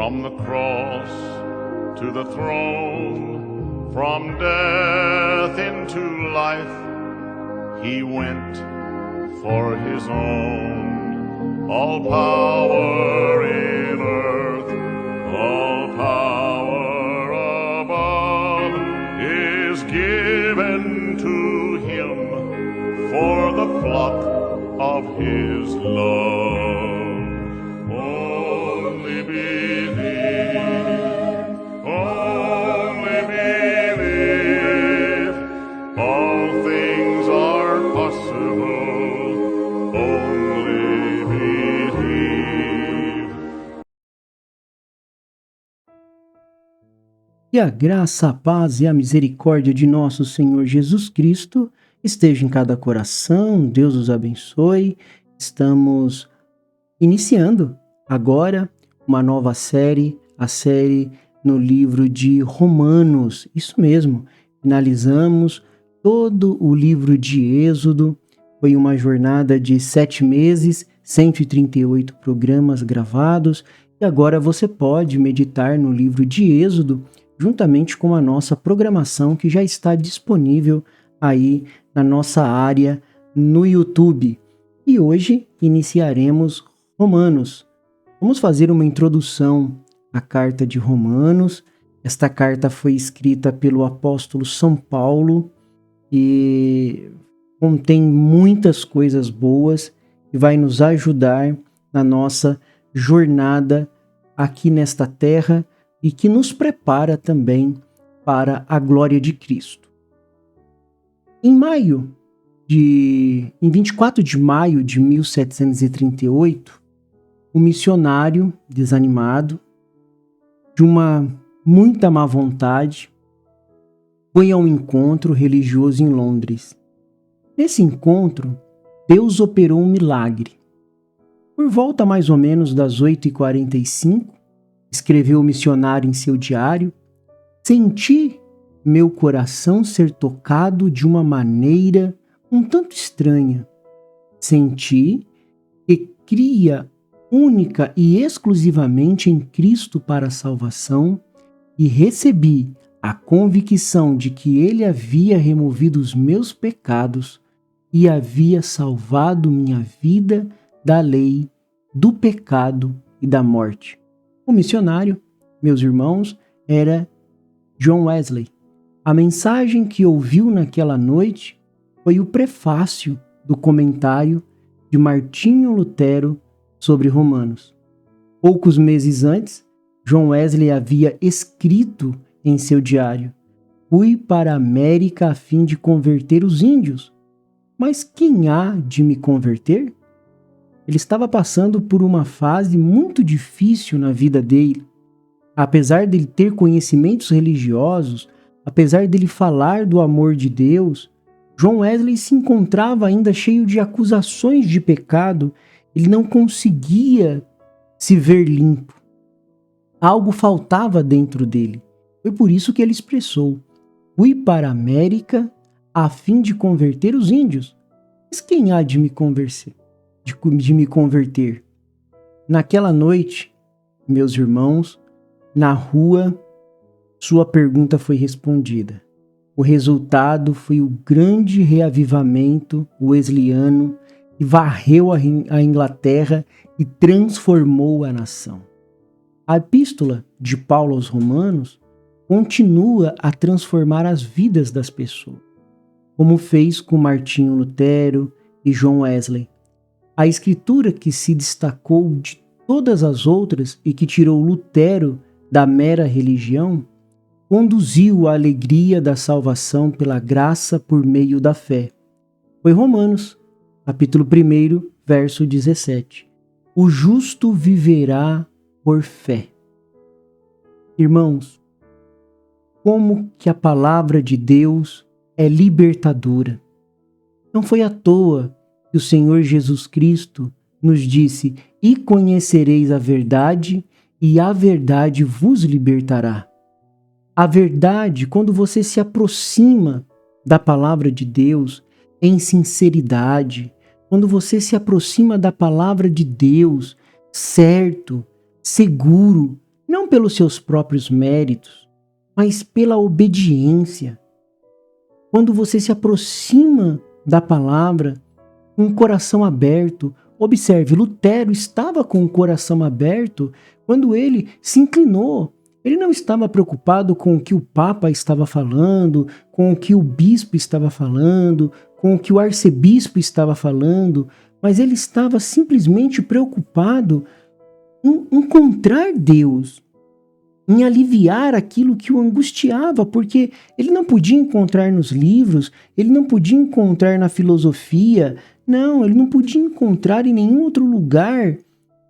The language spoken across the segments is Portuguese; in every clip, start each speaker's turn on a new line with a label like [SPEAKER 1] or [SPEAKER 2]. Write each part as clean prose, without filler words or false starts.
[SPEAKER 1] From the cross to the throne, from death into life, he went for his own. All power in earth, all power above is given to him for the flock of his love. Only believe, all things are possible, only believe.
[SPEAKER 2] Que a graça, a paz e a misericórdia de nosso Senhor Jesus Cristo esteja em cada coração. Deus os abençoe. Estamos iniciando agora uma nova série, a série no livro de Romanos. Isso mesmo, finalizamos todo o livro de Êxodo. Foi uma jornada de 7 meses, 138 programas gravados, e agora você pode meditar no livro de Êxodo juntamente com a nossa programação que já está disponível aí na nossa área no YouTube. E hoje iniciaremos Romanos. Vamos fazer uma introdução à carta de Romanos. Esta carta foi escrita pelo apóstolo São Paulo e contém muitas coisas boas e vai nos ajudar na nossa jornada aqui nesta terra e que nos prepara também para a glória de Cristo. Em 24 de maio de 1738, o missionário, desanimado, de uma muita má vontade, foi a um encontro religioso em Londres. Nesse encontro, Deus operou um milagre. Por volta mais ou menos das 8h45, escreveu o missionário em seu diário: senti meu coração ser tocado de uma maneira um tanto estranha. Senti que cria única e exclusivamente em Cristo para a salvação e recebi a convicção de que Ele havia removido os meus pecados e havia salvado minha vida da lei, do pecado e da morte. O missionário, meus irmãos, era John Wesley. A mensagem que ouviu naquela noite foi o prefácio do comentário de Martinho Lutero sobre Romanos. Poucos meses antes, John Wesley havia escrito em seu diário: fui para a América a fim de converter os índios. Mas quem há de me converter? Ele estava passando por uma fase muito difícil na vida dele. Apesar dele ter conhecimentos religiosos, apesar dele falar do amor de Deus, John Wesley se encontrava ainda cheio de acusações de pecado. Ele não conseguia se ver limpo. Algo faltava dentro dele. Foi por isso que ele expressou: fui para a América a fim de converter os índios. Mas quem há de me converter? Naquela noite, meus irmãos, na rua, sua pergunta foi respondida. O resultado foi o grande reavivamento wesleyano que varreu a Inglaterra e transformou a nação. A epístola de Paulo aos Romanos continua a transformar as vidas das pessoas, como fez com Martinho Lutero e John Wesley. A escritura que se destacou de todas as outras e que tirou Lutero da mera religião, conduziu à alegria da salvação pela graça por meio da fé. Foi Romanos, capítulo 1, verso 17. O justo viverá por fé. Irmãos, como que a palavra de Deus é libertadora. Não foi à toa que o Senhor Jesus Cristo nos disse: e conhecereis a verdade, e a verdade vos libertará. A verdade, quando você se aproxima da palavra de Deus em sinceridade, quando você se aproxima da palavra de Deus certo, seguro, não pelos seus próprios méritos, mas pela obediência. Quando você se aproxima da palavra com o coração aberto, observe, Lutero estava com o coração aberto quando ele se inclinou. Ele não estava preocupado com o que o Papa estava falando, com o que o bispo estava falando, com o que o arcebispo estava falando, mas ele estava simplesmente preocupado em encontrar Deus, em aliviar aquilo que o angustiava, porque ele não podia encontrar nos livros, ele não podia encontrar na filosofia, não, ele não podia encontrar em nenhum outro lugar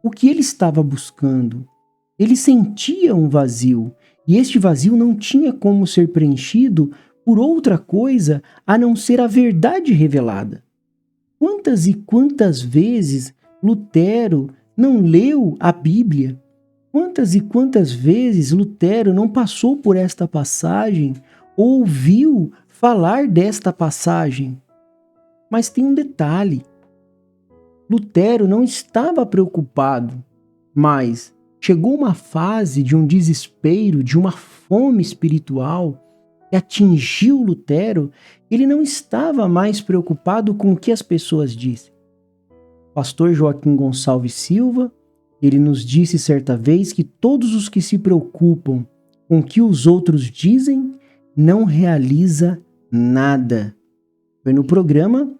[SPEAKER 2] o que ele estava buscando. Ele sentia um vazio, e este vazio não tinha como ser preenchido por outra coisa a não ser a verdade revelada. Quantas e quantas vezes Lutero não leu a Bíblia? Quantas e quantas vezes Lutero não passou por esta passagem ou ouviu falar desta passagem? Mas tem um detalhe. Lutero não estava preocupado, mas chegou uma fase de um desespero, de uma fome espiritual que atingiu Lutero. Ele não estava mais preocupado com o que as pessoas dizem. O pastor Joaquim Gonçalves Silva, ele nos disse certa vez que todos os que se preocupam com o que os outros dizem não realiza nada. Foi no programa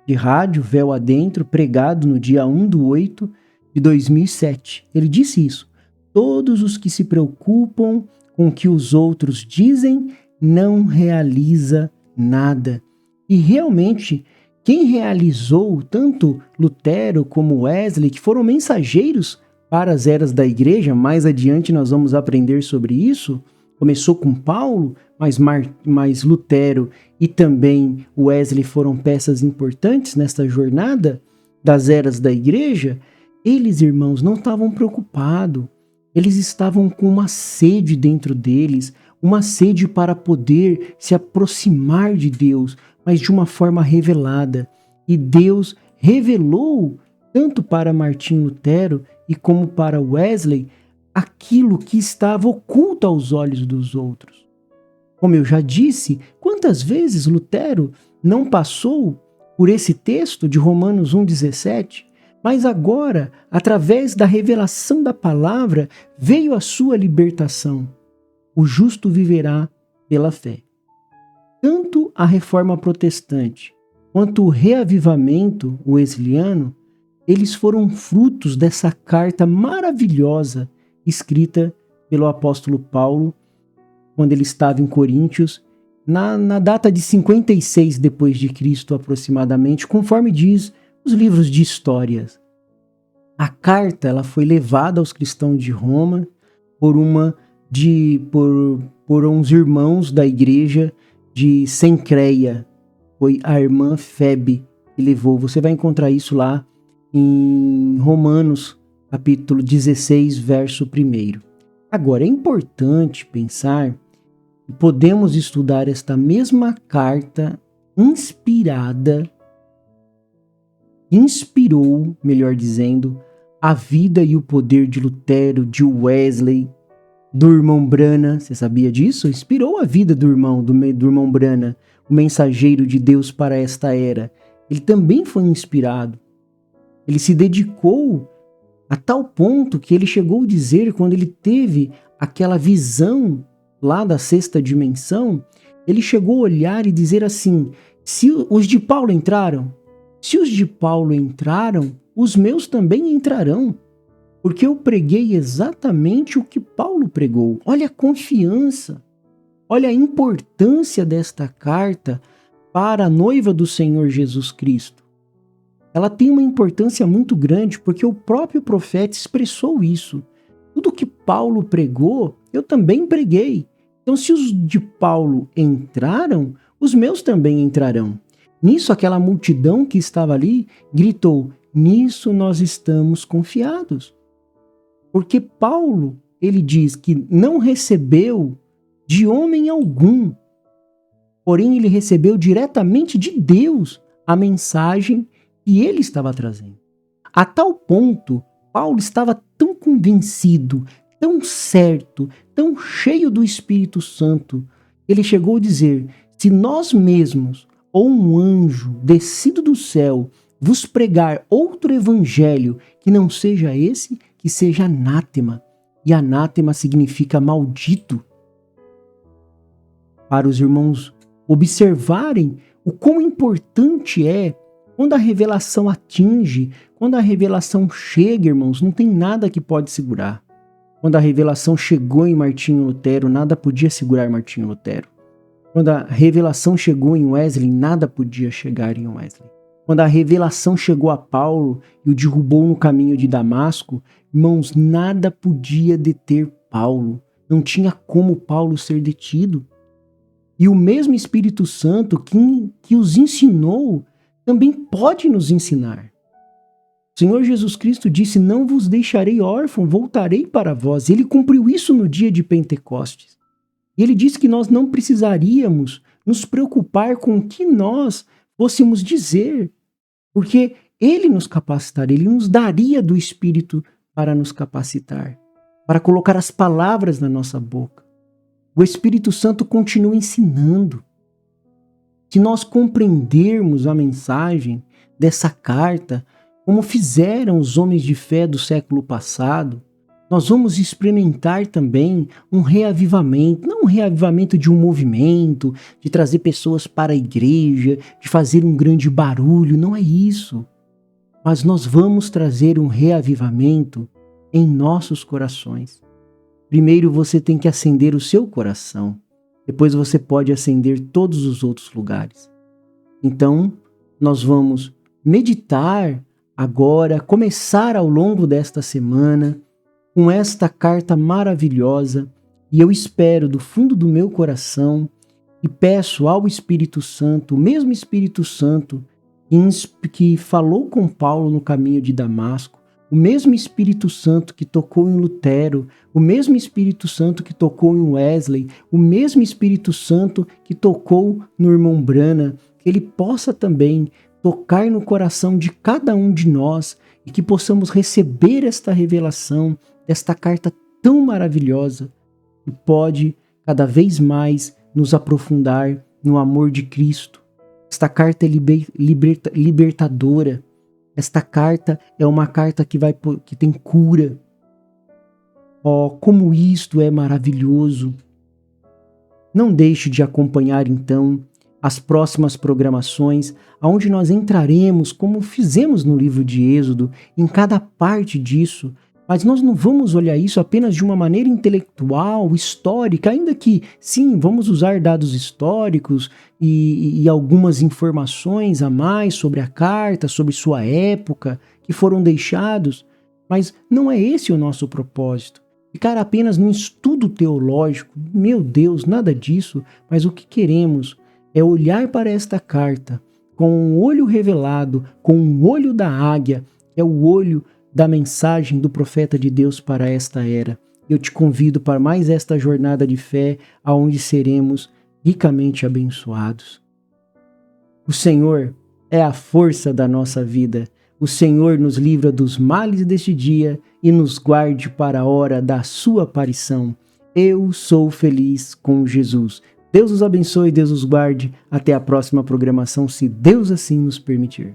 [SPEAKER 2] de rádio Véu Adentro, pregado no dia 1/8/2007. Ele disse isso. Todos os que se preocupam com o que os outros dizem não realiza nada. E realmente, quem realizou, tanto Lutero como Wesley, que foram mensageiros para as eras da igreja, mais adiante nós vamos aprender sobre isso, começou com Paulo, mas Lutero e também Wesley foram peças importantes nesta jornada das eras da igreja. Eles, irmãos, não estavam preocupados, eles estavam com uma sede dentro deles, uma sede para poder se aproximar de Deus, mas de uma forma revelada. E Deus revelou tanto para Martinho Lutero e como para Wesley aquilo que estava oculto aos olhos dos outros. Como eu já disse, quantas vezes Lutero não passou por esse texto de Romanos 1,17? Mas agora, através da revelação da palavra, veio a sua libertação. O justo viverá pela fé. Tanto a reforma protestante quanto o reavivamento wesleyano, eles foram frutos dessa carta maravilhosa escrita pelo apóstolo Paulo, quando ele estava em Coríntios, na data de 56 depois de Cristo aproximadamente, conforme diz os livros de histórias. A carta ela foi levada aos cristãos de Roma por uns irmãos da igreja de Cencreia. Foi a irmã Febe que levou. Você vai encontrar isso lá em Romanos, capítulo 16, verso 1. Agora, é importante pensar que podemos estudar esta mesma carta inspirou, melhor dizendo, a vida e o poder de Lutero, de Wesley, do irmão Branham. Você sabia disso? Inspirou a vida do irmão Branham, o mensageiro de Deus para esta era. Ele também foi inspirado. Ele se dedicou a tal ponto que ele chegou a dizer, quando ele teve aquela visão lá da sexta dimensão, ele chegou a olhar e dizer assim: se os de Paulo entraram, os meus também entrarão, porque eu preguei exatamente o que Paulo pregou. Olha a confiança, olha a importância desta carta para a noiva do Senhor Jesus Cristo. Ela tem uma importância muito grande porque o próprio profeta expressou isso. Tudo que Paulo pregou, eu também preguei. Então, se os de Paulo entraram, os meus também entrarão. Nisso, aquela multidão que estava ali gritou: nisso nós estamos confiados. Porque Paulo, ele diz que não recebeu de homem algum, porém ele recebeu diretamente de Deus a mensagem que ele estava trazendo. A tal ponto, Paulo estava tão convencido, tão certo, tão cheio do Espírito Santo, ele chegou a dizer: se nós mesmos ou um anjo descido do céu vos pregar outro evangelho que não seja esse, que seja anátema. E anátema significa maldito. Para os irmãos observarem o quão importante é quando a revelação atinge, quando a revelação chega, irmãos, não tem nada que pode segurar. Quando a revelação chegou em Martinho Lutero, nada podia segurar Martinho Lutero. Quando a revelação chegou em Wesley, nada podia chegar em Wesley. Quando a revelação chegou a Paulo e o derrubou no caminho de Damasco, irmãos, nada podia deter Paulo. Não tinha como Paulo ser detido. E o mesmo Espírito Santo que os ensinou também pode nos ensinar. O Senhor Jesus Cristo disse: não vos deixarei órfão, voltarei para vós. Ele cumpriu isso no dia de Pentecostes. E ele disse que nós não precisaríamos nos preocupar com o que nós fôssemos dizer, porque ele nos capacitaria, ele nos daria do Espírito para nos capacitar, para colocar as palavras na nossa boca. O Espírito Santo continua ensinando. Se nós compreendermos a mensagem dessa carta, como fizeram os homens de fé do século passado, nós vamos experimentar também um reavivamento, não um reavivamento de um movimento, de trazer pessoas para a igreja, de fazer um grande barulho, não é isso. Mas nós vamos trazer um reavivamento em nossos corações. Primeiro você tem que acender o seu coração, depois você pode acender todos os outros lugares. Então, nós vamos meditar agora, começar ao longo desta semana, com esta carta maravilhosa, e eu espero do fundo do meu coração e peço ao Espírito Santo, o mesmo Espírito Santo que falou com Paulo no caminho de Damasco, o mesmo Espírito Santo que tocou em Lutero, o mesmo Espírito Santo que tocou em Wesley, o mesmo Espírito Santo que tocou no irmão Branham, que ele possa também tocar no coração de cada um de nós e que possamos receber esta revelação, esta carta tão maravilhosa, que pode cada vez mais nos aprofundar no amor de Cristo. Esta carta é libertadora. Esta carta é uma carta que tem cura. Oh, como isto é maravilhoso! Não deixe de acompanhar então as próximas programações, onde nós entraremos, como fizemos no livro de Êxodo, em cada parte disso. Mas nós não vamos olhar isso apenas de uma maneira intelectual, histórica, ainda que, sim, vamos usar dados históricos e algumas informações a mais sobre a carta, sobre sua época, que foram deixados, mas não é esse o nosso propósito. Ficar apenas num estudo teológico, meu Deus, nada disso, mas o que queremos é olhar para esta carta com um olho revelado, com um olho da águia, que é o olho da mensagem do profeta de Deus para esta era. Eu te convido para mais esta jornada de fé, aonde seremos ricamente abençoados. O Senhor é a força da nossa vida. O Senhor nos livra dos males deste dia e nos guarde para a hora da sua aparição. Eu sou feliz com Jesus. Deus os abençoe e Deus os guarde. Até a próxima programação, se Deus assim nos permitir.